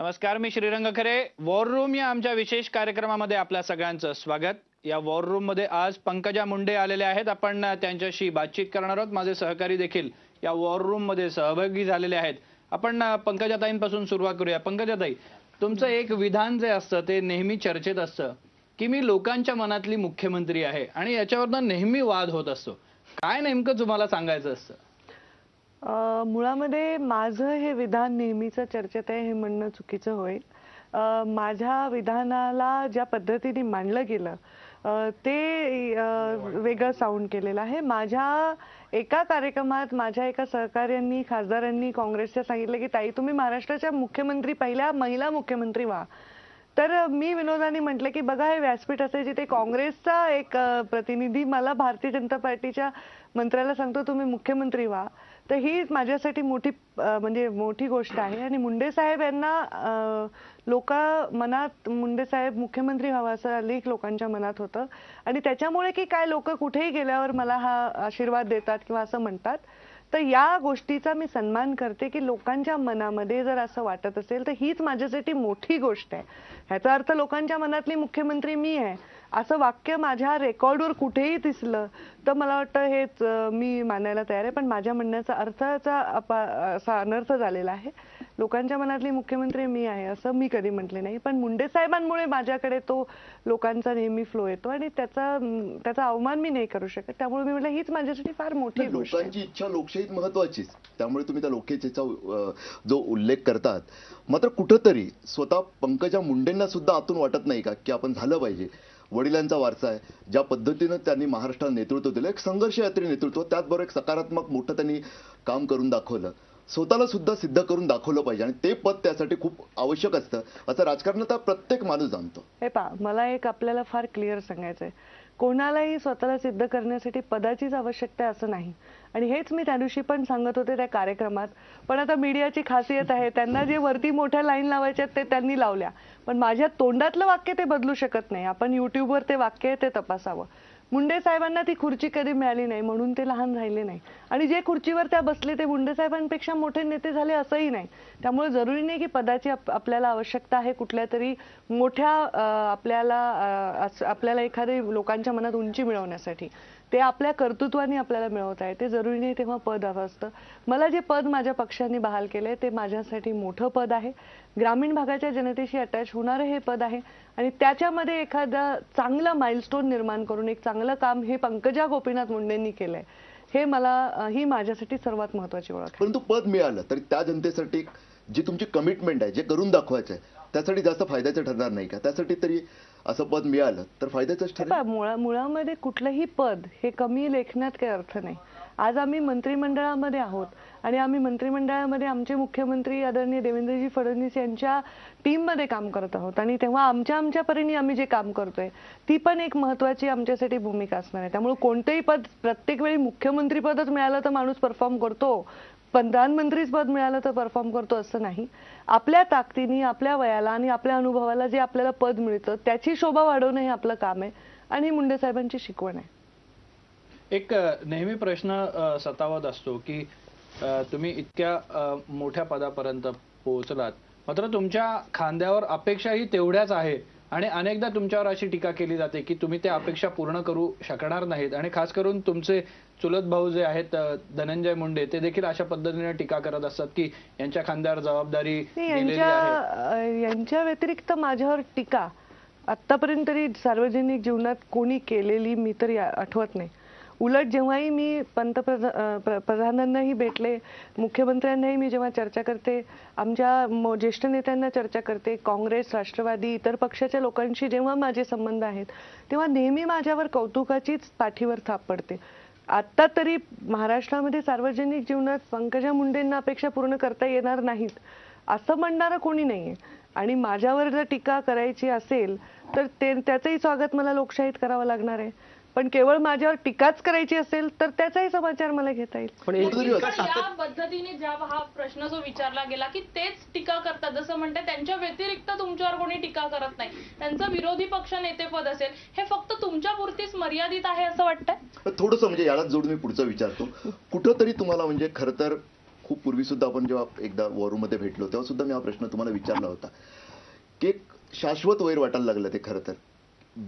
नमस्कार, मी श्रीरंग खरे. War room या आमच्या विशेष कार्यक्रमामध्ये आपल्या सगळ्यांचं स्वागत. या वॉर रूम मध्ये आज पंकजा मुंडे आलेले आहेत. आपण त्यांच्याशी बातचीत करणार आहोत. माझे सहकारी देखील या वॉर रूम मध्ये सहभागी झालेले आहेत. आपण पंकजाताईंपासून सुरुवात करूया. पंकजाताई, तुमचं एक विधान जे असतं ते नेहमी चर्चेत असतं की मी लोकांच्या मनातली मुख्यमंत्री आहे आणि याच्यावरनं नेहमी वाद होत असतो. काय नेमकं तुम्हाला सांगायचं असतं? मुळामध्ये माझं हे विधान नेहमीचं चर्चेत आहे हे म्हणणं चुकीचं होईल. माझ्या विधानाला ज्या पद्धतीने मांडलं गेलं ते वेगळं साऊंड केलेलं आहे. माझ्या एका कार्यक्रमात माझ्या एका सहकाऱ्यांनी, खासदारांनी काँग्रेसच्या सांगितलं की ताई तुम्ही महाराष्ट्राच्या मुख्यमंत्री, पहिल्या महिला मुख्यमंत्री व्हा. तर मी विनोदाने म्हटलं की बघा, हे व्यासपीठ असे जिथे काँग्रेसचा एक प्रतिनिधी मला भारतीय जनता पार्टीच्या मंत्र्याला सांगतो तुम्ही मुख्यमंत्री व्हा, तर ही माझ्यासाठी मोठी गोष्ट आहे. आणि मुंडे साहेब यांना लोक मनात मुंडे साहेब मुख्यमंत्री व्हावा असं लेख लोकांच्या मनात होतं. आणि त्याच्यामुळे की काय लोक कुठेही गेल्यावर मला हा आशीर्वाद देतात किंवा असं म्हणतात, तर या गोष्टीचा मी सन्मान करते की लोकांच्या मनामध्ये जर असं वाटत असेल तर हीच माझ्यासाठी मोठी गोष्ट आहे. ह्याचा अर्थ लोकांच्या मनातली मुख्यमंत्री मी आहे असं वाक्य माझ्या रेकॉर्डवर कुठेही दिसलं तर मला वाटतं हेच मी मानायला तयार आहे. पण माझ्या म्हणण्याचा अर्थाचा असा अनर्थ झालेला आहे. लोकांच्या मनातली मुख्यमंत्री मी आहे असं मी कधी म्हटले नाही. पण मुंडे साहेबांमुळे माझ्याकडे तो लोकांचा नेहमी फ्लो येतो आणि त्याचा अवमान मी नाही करू शकत. त्यामुळे मी म्हटलं हीच माझ्यासाठी फार मोठी गोष्ट आहे. लोकांची इच्छा लोकशाहीत महत्वाचीच, त्यामुळे तुम्ही त्या लोकशाहीचा जो उल्लेख करतात, मात्र कुठंतरी स्वतः पंकजा मुंडेंना सुद्धा आतून वाटत नाही का की आपण झालं पाहिजे? वडिलांचा वारसा आहे, ज्या पद्धतीनं त्यांनी महाराष्ट्राला नेतृत्व दिलं, एक संघर्ष यात्री नेतृत्व, त्याचबरोबर एक सकारात्मक मोठं त्यांनी काम करून दाखवलं, स्वतःला सुद्धा सिद्ध करून दाखवलं पाहिजे आणि ते पद त्यासाठी खूप आवश्यक असतं असं राजकारणात प्रत्येक माणूस जाणतो. हे पहा, मला एक आपल्याला फार क्लिअर सांगायचंय, कोणालाही स्वतःला सिद्ध करण्यासाठी पदाचीच आवश्यकता असं नाही. आणि हेच मी त्या दिवशी पण सांगत होते त्या कार्यक्रमात. पण आता मीडियाची खासियत आहे, त्यांना जे वरती मोठ्या लाईन लावायच्या ते त्यांनी लावल्या, पण माझ्या तोंडातलं वाक्य ते बदलू शकत नाही. आपण युट्यूबवर ते वाक्य आहे ते तपासावं. मुंडे साहेबांना ती खुर्ची कधी मिळाली नाही म्हणून ते लहान राहिले नाही, आणि जे खुर्चीवर त्या बसले ते मुंडे साहेबांपेक्षा मोठे नेते झाले असंही नाही. त्यामुळे जरुरी नाही की पदाची आपल्याला आवश्यकता आहे कुठल्या तरी मोठ्या आपल्याला एखाद्या लोकांच्या मनात उंची मिळवण्यासाठी. ते आपल्या कर्तृत्वाने आपल्याला मिळवता आहे, ते जरुरी नाही तेव्हा पद हवं असतं. मला जे पद माझ्या पक्षाने बहाल केले ते माझ्यासाठी मोठं पद आहे. ग्रामीण भागाच्या जनतेशी अटॅच होणारं हे पद आहे आणि त्याच्यामध्ये एखादा चांगला माइलस्टोन निर्माण करून एक चांगलं काम हे पंकजा गोपीनाथ मुंडेंनी केलंय, हे ही माझ्यासाठी सर्वात महत्वाची ओळख आहे. परंतु पद मिळालं तरी त्या जनतेसाठी जी तुमची कमिटमेंट आहे, जे करून दाखवायचं आहे, त्यासाठी जास्त फायद्याचं ठरणार नाही का? त्यासाठी तरी असं पद मिळालं तर फायद्याचंच ठरेल. मुळामध्ये कुठलंही पद हे कमी लेखण्यात काही अर्थ नाही. आज आम्ही मंत्रिमंडळामध्ये आहोत आणि आम्ही मंत्रिमंडळामध्ये आमचे मुख्यमंत्री आदरणीय देवेंद्रजी फडणवीस यांच्या टीममध्ये काम करत आहोत आणि तेव्हा आमच्या परीने आम्ही जे काम करतोय ती पण एक महत्वाची आमच्यासाठी भूमिका असणार आहे. त्यामुळे कोणतेही पद प्रत्येक वेळी मुख्यमंत्री पदच मिळालं तर माणूस परफॉर्म करतो, प्रधानमंत्रीच पद मिळालं तर परफॉर्म करतो असं नाही. आपल्या ताकदीने, आपल्या वयाला आणि आपल्या अनुभवाला जे आपल्याला पद मिळतं त्याची शोभा वाढवणं हे आपलं काम आहे आणि मुंडे साहेबांची शिकवण आहे. एक नेहमी प्रश्न सतावत असतो की तुम्ही इतक्या मोठ्या पदापर्यंत पोहोचलात, मात्र तुमच्या खांद्यावर अपेक्षाही तेवढ्याच आहे आणि अनेकदा तुमच्यावर अशी टीका केली जाते की तुम्ही त्या अपेक्षा पूर्ण करू शकणार नाहीत. आणि खास करून तुमचे चुलत भाऊ जे आहेत धनंजय मुंडे, ते देखील अशा पद्धतीने टीका करत असतात की यांच्या खांद्यावर जबाबदारी दिलेली आहे. यांच्या व्यतिरिक्त माझ्यावर टीका आतापर्यंत तरी सार्वजनिक जीवनात कोणी केलेली मी तरी आठवत नाही. उलट जेव्हाही मी पंतप्रधानांनाही भेटले, मुख्यमंत्र्यांनाही मी जेव्हा चर्चा करते, आमच्या ज्येष्ठ नेत्यांना चर्चा करते, काँग्रेस, राष्ट्रवादी, इतर पक्षाच्या लोकांशी जेव्हा माझे संबंध आहेत, तेव्हा नेहमी माझ्यावर कौतुकाचीच पाठीवर थाप पडते. आता तरी महाराष्ट्रामध्ये सार्वजनिक जीवनात पंकजा मुंडेंना अपेक्षा पूर्ण करता येणार नाहीत असं म्हणणारं कोणी नाहीये. आणि माझ्यावर जर टीका करायची असेल तर त्याचंही स्वागत मला लोकशाहीत करावं लागणार आहे. पण केवळ माझ्यावर टीकाच करायची असेल तर त्याचाही समाचार मला घेता येईल. पण या पद्धतीने जेव्हा हा प्रश्न जो विचारला गेला की तेच टीका करतात, जसं म्हणते त्यांच्या व्यतिरिक्त तुमच्यावर कोणी टीका करत नाही, त्यांचं विरोधी पक्ष नेतेपद असेल हे फक्त तुमच्या पुरतीच मर्यादित आहे असं वाटतंय? थोडंसं यालाच जोडून मी पुढचं विचारतो. कुठंतरी तुम्हाला खरं तर खूप पूर्वी सुद्धा आपण जेव्हा एकदा वॉरूममध्ये भेटलो तेव्हा सुद्धा मी हा प्रश्न तुम्हाला विचारला होता की एक शाश्वत वैर वाटायला लागलं ते खरं तर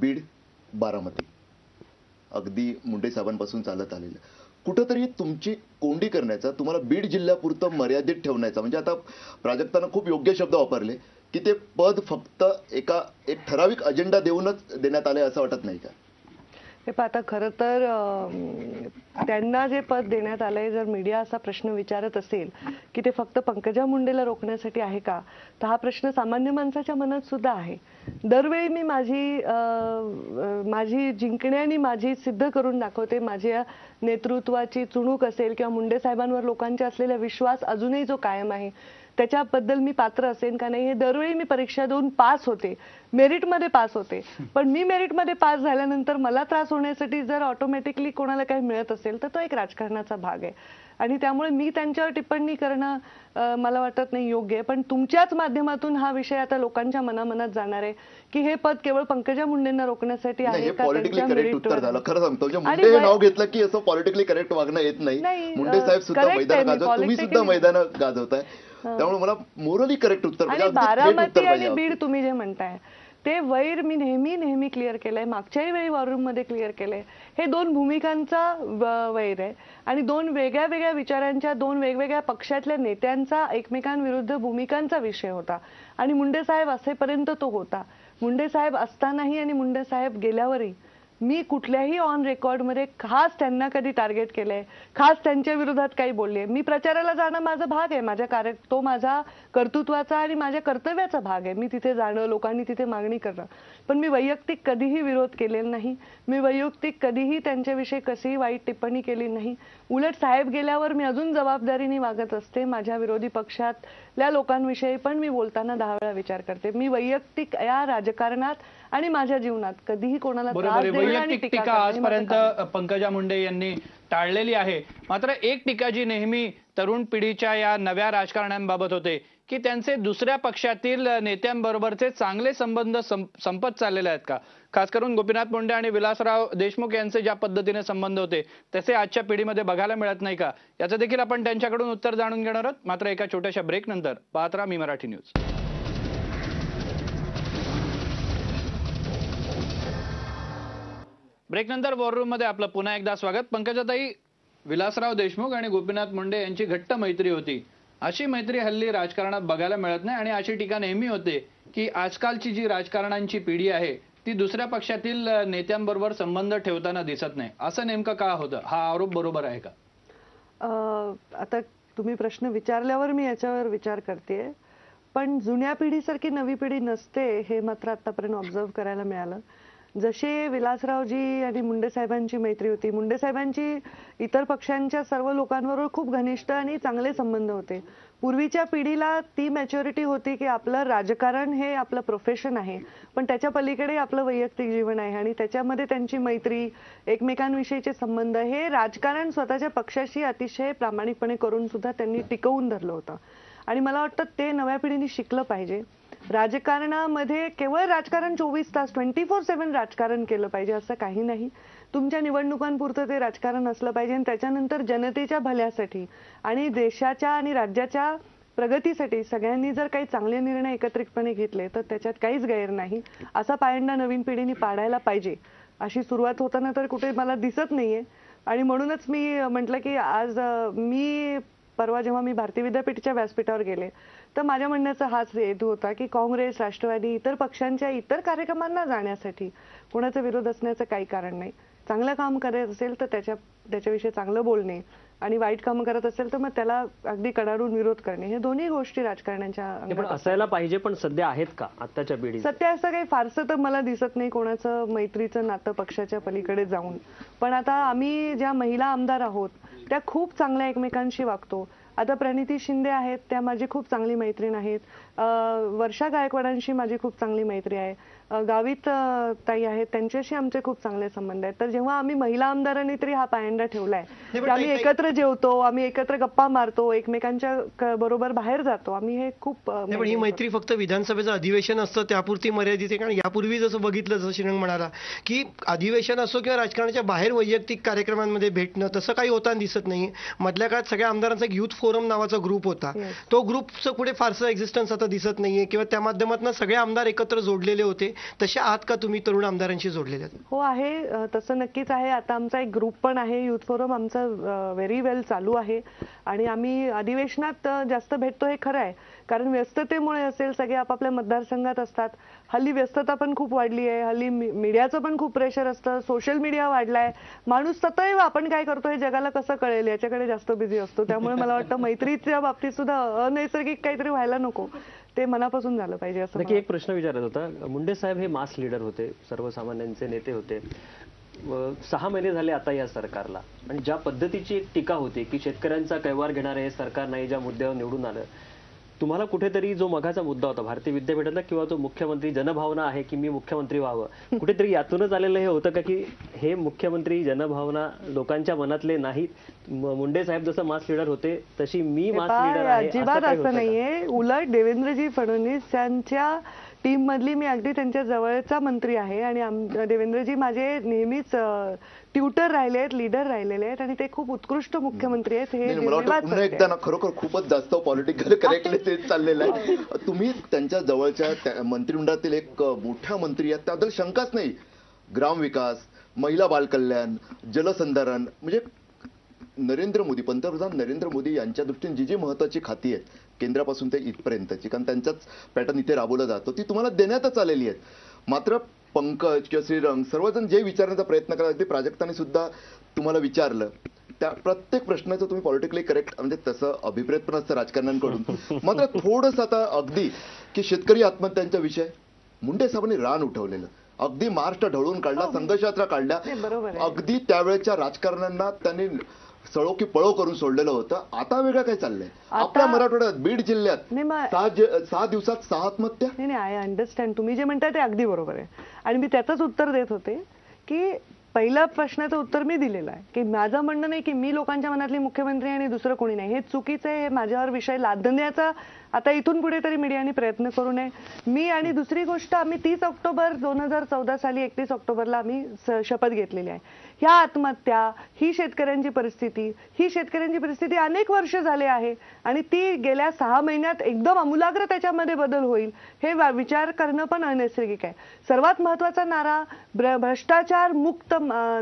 बीड बारामती अगदी मुंडे साहेबांपासून चालत आलेलं कुठंतरी तुमची कोंडी करण्याचा तुम्हाला बीड जिल्ह्यापुरतं मर्यादित ठेवण्याचा म्हणजे आता प्राजक्तानं खूप योग्य शब्द वापरले की ते पद फक्त एक ठराविक अजेंडा देऊनच देण्यात आले असं वाटत नाही का? हे आता खरं तर त्यांना जे पद देण्यात आलंय जर मीडिया असा प्रश्न विचारत असेल की ते फक्त पंकजा मुंडेला रोखण्यासाठी आहे का तर हा प्रश्न सामान्य माणसाच्या मनात सुद्धा आहे. दरवेळी मी माझी जिंकण्याने माझी सिद्ध करून दाखवते. माझ्या नेतृत्वाची चुणूक असेल किंवा मुंडे साहेबांवर लोकांचा असलेला विश्वास अजूनही जो कायम आहे त्याच्याबद्दल मी पात्र असेल का नाही हे दरवेळी मी परीक्षा देऊन पास होते, मेरिटमध्ये पास होते. पण मी मेरिटमध्ये पास झाल्यानंतर मला त्रास होण्यासाठी जर ऑटोमॅटिकली कोणाला काही मिळत असेल तर तो एक राजकारणाचा भाग आहे आणि त्यामुळे मी त्यांच्यावर टिप्पणी करणं मला वाटत नाही योग्य आहे. पण तुमच्याच माध्यमातून हा विषय आता लोकांच्या मनामनात जाणार आहे की हे पद केवळ पंकजा मुंडेंना रोखण्यासाठी आहे का पॉलिटिकली त्यांच्या करेक्ट उत्तर झालं. मेरिटवर. खरं सांगतो म्हणजे मुंडे हे नाव घेतलं की असं पॉलिटिकली करेक्ट वागणं येत नाही. मुंडे साहेब सुद्धा correct आहे, मैदान गाजवत तुम्ही सुद्धा politically- मैदान गाजवताय त्यामुळे मला मोरली करेक्ट उत्तर आणि म्हणजे अगदी थेट बारामती उत्तर आणि पाहिजे. बीड तुम्ही जे म्हणताय ते वैर मी नेहमी क्लिअर केलंय. मागच्याही वेळी वॉरूम मध्ये क्लिअर केलंय. हे दोन भूमिकांचा वैर आहे आणि दोन वेगळ्या विचारांच्या दोन वेगवेगळ्या पक्षातल्या नेत्यांचा एकमेकांविरुद्ध भूमिकांचा विषय होता आणि मुंडे साहेब असेपर्यंत तो होता. मुंडे साहेब असतानाही आणि मुंडे साहेब गेल्यावरही मी कुठल्याही ऑन रेकॉर्डमध्ये खास त्यांना कधी टार्गेट केलंय, खास त्यांच्या विरोधात काही बोलले. मी प्रचाराला जाणं माझा भाग आहे, तो माझा कर्तृत्वाचा आणि माझ्या कर्तव्याचा भाग आहे. मी तिथे जाणं, लोकांनी तिथे मागणी करणं. पण मी वैयक्तिक कधीही विरोध केलेला नाही. मी वैयक्तिक कधीही त्यांच्याविषयी कशीही वाईट टिप्पणी केली नाही. उलट साहेब गेल्यावर मी अजून जबाबदारीने वागत असते. माझ्या विरोधी पक्षातल्या लोकांविषयी पण मी बोलताना 10 वेळा विचार करते. मी वैयक्तिक या राजकारणात आणि माझ्या जीवनात कधीही कोणाला त्रास देणं आणि वैयक्तिक टीका टीका करणं हे माझं आजपर्यंत काम आहे. पंकजा मुंडे यांनी टाळलेली आहे. मात्र एक टीका जी नेहमी तरुण पिढीच्या या नव्या राजकारण्यांबाबत होते की त्यांचे दुसऱ्या पक्षातील नेत्यांबरोबरचे चांगले संबंध संपत चाललेले आहेत का? खास करून गोपीनाथ मुंडे आणि विलासराव देशमुख यांचे ज्या पद्धतीने संबंध होते तसे आजच्या पिढीमध्ये बघायला मिळत नाही का? याचं देखील आपण त्यांच्याकडून उत्तर जाणून घेणार आहोत. मात्र एका छोट्याशा ब्रेक नंतर पाहत राहा मी मराठी न्यूज. ब्रेक नंतर वॉररूम मध्ये आपलं पुन्हा एकदा स्वागत. पंकजाताई, विलासराव देशमुख आणि गोपीनाथ मुंडे यांची घट्ट मैत्री होती. अशी मैत्री हल्ली राजकारणात बघायला मिळत नाही आणि अशी टीका नेहमी होते की आजकालची जी राजकारणांची पिढी आहे ती दुसऱ्या पक्षातील नेत्यांबरोबर संबंध ठेवताना दिसत नाही. असं नेमकं का होतं? हा आरोप बरोबर आहे का? आता तुम्ही प्रश्न विचारल्यावर मी याच्यावर विचार करते. पण जुन्या पिढीसारखी नवी पिढी नसते हे मात्र आतापर्यंत ऑब्झर्व्ह करायला मिळालं. जसे विलासरावजी आणि मुंडे साहेबांची मैत्री होती, मुंडे साहेबांची इतर पक्षांच्या सर्व लोकांबरोबर खूप घनिष्ठ आणि चांगले संबंध होते. पूर्वीच्या पिढीला ती मॅच्युरिटी होती की आपलं राजकारण हे आपलं प्रोफेशन आहे, पण त्याच्या पलीकडे आपलं वैयक्तिक जीवन आहे आणि त्याच्यामध्ये त्यांची मैत्री, एकमेकांविषयीचे संबंध हे राजकारण स्वतःच्या पक्षाशी अतिशय प्रामाणिकपणे करून सुद्धा त्यांनी टिकवून धरलं होतं. आणि मला वाटतं ते नव्या पिढीने शिकलं पाहिजे. राजकारणामध्ये केवळ राजकारण 24 तास 24/7 राजकारण केलं पाहिजे असं काही नाही. तुमच्या निवडणुकांपुरतं ते राजकारण असलं पाहिजे आणि त्याच्यानंतर जनतेच्या भल्यासाठी आणि देशाच्या आणि राज्याच्या प्रगतीसाठी सगळ्यांनी जर काही चांगले निर्णय एकत्रितपणे घेतले तर त्याच्यात काहीच गैर नाही. असा पायंडा नवीन पिढीने पाडायला पाहिजे. अशी सुरुवात होताना तर कुठे मला दिसत नाहीये आणि म्हणूनच मी म्हटलं की आज मी परवा जेव्हा मी भारतीय विद्यापीठाच्या व्यासपीठावर गेले तर माझ्या म्हणण्याचा हाच हेतू होता की काँग्रेस, राष्ट्रवादी, इतर पक्षांच्या इतर कार्यक्रमांना जाण्यासाठी कोणाचा विरोध असण्याचं काही कारण नाही. चांगलं काम करत असेल तर त्याच्याविषयी चांगलं बोलणे आणि वाईट काम करत असेल तर मग त्याला अगदी कडाडून विरोध करणे हे दोन्ही गोष्टी राजकारण्यांच्या पण असायला पाहिजे. पण सध्या आहेत का आताच्या पिढीत? सध्या असं काही फारसं तर मला दिसत नाही कोणाचं मैत्रीचं नातं पक्षाच्या पलीकडे जाऊन. पण आता आम्ही ज्या महिला आमदार आहोत त्या खूप चांगल्या एकमेकांशी वागतो. आता प्रणिती शिंदे आहेत, त्या माझी खूप चांगली मैत्रीण आहेत. वर्षा गायकवाडांशी माझी खूप चांगली मैत्री आहे. गावित ताई आहेत, त्यांच्याशी आमचे खूप चांगले संबंध आहेत. तर जेव्हा आम्ही महिला आमदारांनी तरी हा पायंडा ठेवलाय की आम्ही एकत्र जेवतो, आम्ही एकत्र गप्पा मारतो, एकमेकांच्या बरोबर बाहेर जातो, आम्ही हे खूप नाही, पण ही मैत्री फक्त विधानसभेचं अधिवेशन असतं त्यापुरती मर्यादित आहे. कारण यापूर्वी जसं बघितलं, जसं श्रीरंग म्हणाला की अधिवेशन असो किंवा राजकारणाच्या बाहेर वैयक्तिक कार्यक्रमांमध्ये भेटणं, तसं काही होताना दिसत नाही. मधल्या काळात सगळ्या आमदारांचा एक युथ फोरम नावाचा ग्रुप होता. तो ग्रुपचं पुढे फारसं एक्झिस्टन्स आता दिसत नाहीये, किंवा त्या माध्यमातून सगळे आमदार एकत्र जोडलेले होते. तसे आहात का तुम्ही तरुण आमदारांशी जोडलेले? हो आहे, तसं नक्कीच आहे. आता आमचा एक ग्रुप पण आहे, युथ फोरम आमचा व्हेरी वेल चालू आहे आणि आम्ही अधिवेशनात जास्त भेटतो हे खरं आहे. कारण व्यस्ततेमुळे असेल, सगळे आपापल्या मतदारसंघात असतात. हल्ली व्यस्तता पण खूप वाढली आहे, हल्ली मीडियाचं पण खूप प्रेशर असतं, सोशल मीडिया वाढलाय, माणूस सतैव आपण काय करतो हे जगाला कसं कळेल याच्याकडे जास्त बिझी असतो. त्यामुळे मला वाटतं मैत्रीच्या बाबतीत सुद्धा अनैसर्गिक काहीतरी व्हायला नको, ते मनापासून झालं पाहिजे असं. नक्की एक प्रश्न विचारत होता. मुंडे साहेब हे मास लीडर होते, सर्वसामान्यांचे नेते होते. 6 महिने झाले आता या सरकारला, आणि ज्या पद्धतीची एक टीका होती की शेतकऱ्यांचा कैवार घेणारे हे सरकार नाही, ज्या मुद्द्यावर निवडून आलं, तुम्हाला कुठेतरी जो मघाचा मुद्दा होता भारतीय विद्यापीठातला, किंवा तो मुख्यमंत्री जनभावना आहे की मी मुख्यमंत्री व्हावं, कुठेतरी यातूनच आलेलं हे होतं का की हे मुख्यमंत्री जनभावना लोकांच्या मनातले नाहीत, मुंडे साहेब जसं मास लीडर होते तशी मी मास लीडर आहे, अजिबात असं नाहीये. उलट देवेंद्रजी फडणवीस यांच्या टीम मधली मी अगदी त्यांच्या जवळचा मंत्री आहे आणि देवेंद्रजी माझे नेहमीच ट्युटर राहिले आहेत, लीडर राहिलेले आहेत आणि ते खूप उत्कृष्ट मुख्यमंत्री आहेत. हे मला वाटतं पुन्हा एकदा ना खरोखर खूपच जास्त पॉलिटिकल करेक्टली तेच चाललेलं आहे. तुम्ही त्यांच्या जवळच्या मंत्रिमंडळातील एक मोठ्या मंत्री आहेत, त्याबद्दल शंकाच नाही. ग्रामविकास, महिला बालकल्याण, जलसंधारण, म्हणजे नरेंद्र मोदी, पंतप्रधान नरेंद्र मोदी यांच्या दृष्टीने जी जी महत्वाची खाती आहेत केंद्रापासून ते इथपर्यंतची, कारण त्यांचाच पॅटर्न इथे राबवला जातो, ती तुम्हाला देण्यातच आलेली आहेत. मात्र पंकज किंवा श्रीरंग सर्वजण जे विचारण्याचा प्रयत्न करतात, ते प्राजक्ताने सुद्धा तुम्हाला विचारलं, त्या प्रत्येक प्रश्नाचं तुम्ही पॉलिटिकली करेक्ट, म्हणजे तसं अभिप्रेत पण असतं राजकारण्यांकडून. मात्र थोडंसं आता अगदी की शेतकरी आत्महत्यांचा विषय, मुंडे साहेबांनी रान उठवलेलं, अगदी महाराष्ट्र ढवळून काढला, संघर्ष यात्रा काढल्या, अगदी त्यावेळेच्या राजकारण्यांना त्यांनी सळो की पळो करून सोडलेलं होतं. आता वेगळं काय चाललंय आपल्या मराठवाड्यात, बीड जिल्ह्यात 6 दिवसात 6 आत्महत्या. नाही, आय अंडरस्टँड, तुम्ही जे म्हणताय ते अगदी बरोबर आहे आणि मी त्याचंच उत्तर देत होते की पहिल्या प्रश्नाचं उत्तर मी दिलेलं आहे की माझं म्हणणं नाही की मी लोकांच्या मनातली मुख्यमंत्री आणि दुसरं कोणी नाही, हे चुकीचं आहे. हे माझ्यावर विषय लादण्याचा आता इथून पुढे तरी मीडियाने प्रयत्न करू नये. मी आणि दुसरी गोष्ट, आम्ही 30 ऑक्टोबर 2014 साली 31 ऑक्टोबरला आम्ही शपथ घेतलेली आहे. ह्या आत्महत्या, ही शेतकऱ्यांची परिस्थिती अनेक वर्ष झाले आहे आणि ती गेल्या 6 महिन्यात एकदम आमूलाग्र त्याच्यामध्ये बदल होईल हे विचार करणं पण अनैसर्गिक आहे. सर्वात महत्वाचा नारा भ्रष्टाचार मुक्त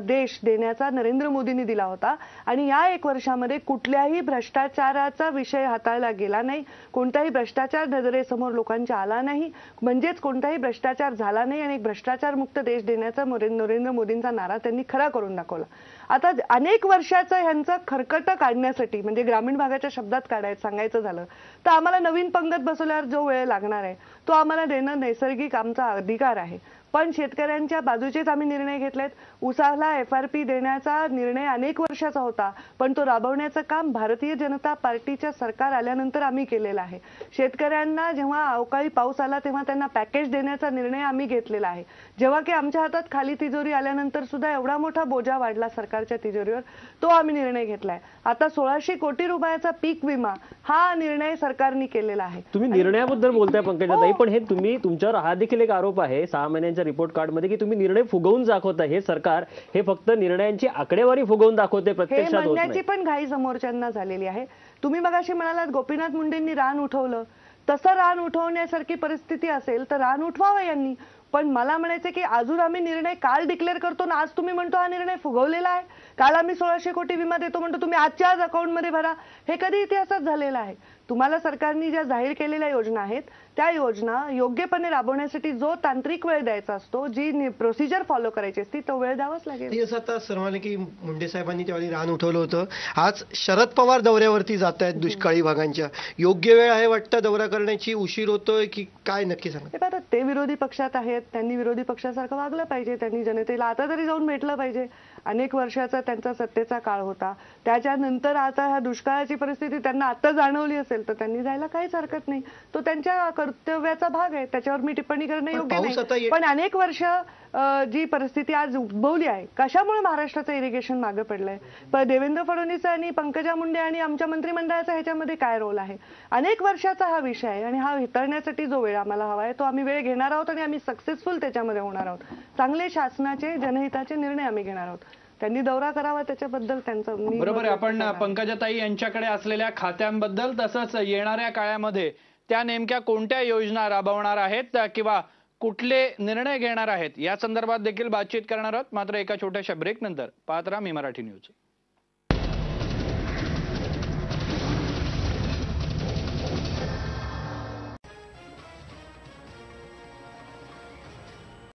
देश देण्याचा नरेंद्र मोदींनी दिला होता आणि या 1 वर्षामध्ये कुठल्याही भ्रष्टाचाराचा विषय हाताळला गेला नाही, कोणताही भ्रष्टाचार नजरेसमोर लोकांच्या आला नाही, म्हणजेच कोणताही भ्रष्टाचार झाला नाही आणि एक भ्रष्टाचार मुक्त देश देण्याचा नरेंद्र मोदींचा नारा त्यांनी खरा करून दाखवला. आता अनेक वर्षाचं ह्यांचं खरकटं काढण्यासाठी, म्हणजे ग्रामीण भागाच्या शब्दात सांगायचं झालं तर आम्हाला नवीन पंगत बसवल्यावर जो वेळ लागणार आहे तो आम्हाला देणं नैसर्गिक आमचा अधिकार आहे. पण शेतकऱ्यांच्या बाजूचेच आम्ही निर्णय घेतलेत. उसाला FRP देण्याचा निर्णय अनेक वर्षाचा होता, पण तो राबवण्याचं काम भारतीय जनता पार्टीच्या सरकार आल्यानंतर आम्ही केलेलं आहे. शेतकऱ्यांना जेव्हा अवकाळी पाऊस आला तेव्हा त्यांना पॅकेज देण्याचा निर्णय आम्ही घेतलेला आहे. जेव्हा की आमच्या हातात खाली तिजोरी आल्यानंतर सुद्धा एवढा मोठा बोजा वाढला सरकारच्या तिजोरीवर, तो आम्ही निर्णय घेतलाय. आता 1600 कोटी रुपयाचा पीक विमा हा निर्णय सरकारने केलेला आहे. तुम्ही निर्णयाबद्दल बोलताय पंकजाताई, पण हे तुम्ही तुमच्यावर हा देखील एक आरोप आहे 6 महिन्यांच्या रिपोर्ट कार्ड मध्ये की तुम्ही निर्णय फुगवून दाखवता. हे सरकार हे फक्त निर्णयांची आकडेवारी फुगवून दाखवते, प्रत्यक्षात होत म्हणण्याची नाही. पण घाई समोरच्यांना झालेली आहे. तुम्ही मगाशी म्हणालात गोपीनाथ मुंडेंनी रान उठवलं, तसं रान उठवण्यासारखी परिस्थिती असेल तर रान उठवावं यांनी. पण मला म्हणायचं की अजून आम्ही निर्णय काल डिक्लेअर करतो ना, आज तुम्ही म्हणतो हा निर्णय फुगवलेला आहे. काल आम्ही 1600 कोटी विमा देतो म्हणतो, तुम्ही आजच्या आज अकाउंटमध्ये भरा. हे कधी इतिहासात झालेलं आहे? तुम्हाला सरकारने ज्या जाहीर केलेल्या योजना आहेत त्या योजना योग्यपणे राबवण्यासाठी जो तांत्रिक वेळ द्यायचा असतो, जी प्रोसिजर फॉलो करायची असती, तो वेळ द्यावाच लागेल. असं आता सर्वांनी की मुंडे साहेबांनी त्यावेळी रान उठवलं होतं. आज शरद पवार दौऱ्यावरती जात आहेत दुष्काळी भागांच्या. योग्य वेळ आहे वाटतं दौरा करण्याची, उशीर होतोय की काय नक्की सांगा? ते विरोधी पक्षात आहेत, त्यांनी विरोधी पक्षासारखं वागलं पाहिजे. त्यांनी जनतेला आता तरी जाऊन भेटलं पाहिजे. अनेक वर्षाचा त्यांचा सत्तेचा काळ होता, त्याच्यानंतर आता ह्या दुष्काळाची परिस्थिती त्यांना आता जाणवली असेल असेल तर त्यांनी जायला काहीच हरकत नाही. तो त्यांच्या कर्तव्याचा भाग आहे, त्याच्यावर मी टिप्पणी करणं योग्य पाऊस आता नाही. पण अनेक वर्ष जी परिस्थिती आज उद्भवली आहे, कशामुळे महाराष्ट्राचं इरिगेशन मागे पडलंय? देवेंद्र फडणवीस आणि पंकजा मुंडे आणि आमच्या मंत्रिमंडळाचा ह्याच्यामध्ये काय रोल आहे? अनेक वर्षाचा हा विषय आहे आणि हा हाताळण्यासाठी जो वेळ आम्हाला हवा आहे तो आम्ही वेळ घेणार आहोत आणि आम्ही सक्सेसफुल त्याच्यामध्ये होणार आहोत. चांगले शासनाचे जनहिताचे निर्णय आम्ही घेणार आहोत. त्यांनी दौरा करावा त्याच्याबद्दल त्यांचं मी बरोबर आहे. आपण पंकजाताई यांच्याकडे असलेल्या खात्यांबद्दल तसंच येणाऱ्या काळामध्ये त्या नेमक्या कोणत्या योजना राबवणार आहेत किंवा कुठले निर्णय घेणार आहेत या संदर्भात देखील बातचीत करणार आहोत. मात्र एका छोट्याशा ब्रेक नंतर पाहत राहा मी मराठी न्यूज.